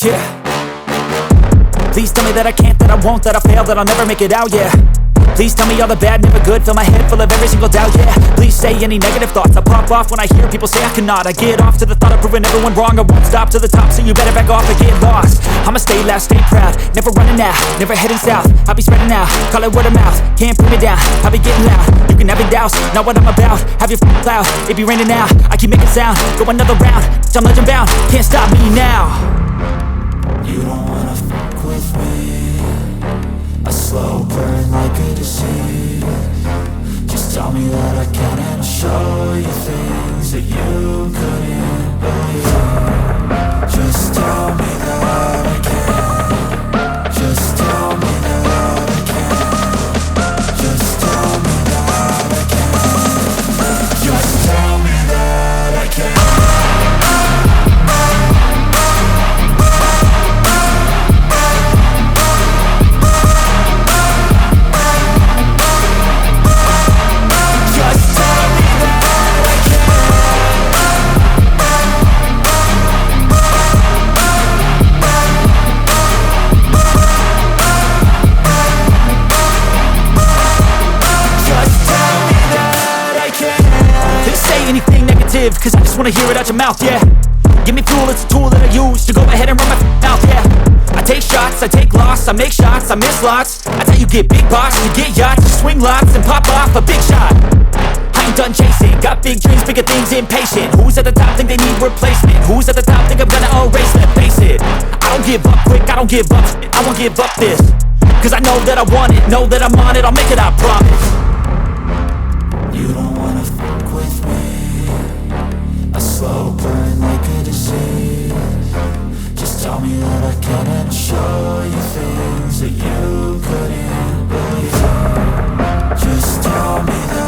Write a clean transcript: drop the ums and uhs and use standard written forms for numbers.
Yeah. Please tell me that I can't, that I won't, that I fail, that I'll never make it out, yeah. Please tell me all the bad, never good, fill my head full of every single doubt, yeah. Please say any negative thoughts, I pop off when I hear people say I cannot. I get off to the thought of proving everyone wrong, I won't stop to the top, so you better back off and get lost. I'ma stay loud, stay proud, never running out, never heading south. I'll be spreading out, call it word of mouth, can't put me down, I'll be getting loud. You can have your doubts, not what I'm about, have your cloud, it be raining now, I keep making sound, go another round, I'm legend bound, can't stop me now. You don't wanna fuck with me, a slow burn like a disease. Just tell me that I can and I'll show you things that you couldn't believe. Just tell me that I can. Just tell me that I can. Just tell me that I can. Just tell me that I can. Cause I just wanna hear it out your mouth, yeah. Give me fuel, it's a tool that I use to go ahead and run my mouth, yeah. I take shots, I take loss, I make shots, I miss lots. That's how you get big boss, you get yachts, you swing lots and pop off a big shot. I ain't done chasing, got big dreams, bigger things, impatient. Who's at the top think they need replacement? Who's at the top think I'm gonna erase them? Face it, I don't give up quick, I don't give up shit, I won't give up this. Cause I know that I want it, know that I'm on it, I'll make it, I promise. You don't wanna fuck with me, a slow burn like a disease. Just tell me that I can and I'll show you things that you couldn't believe. Just tell me that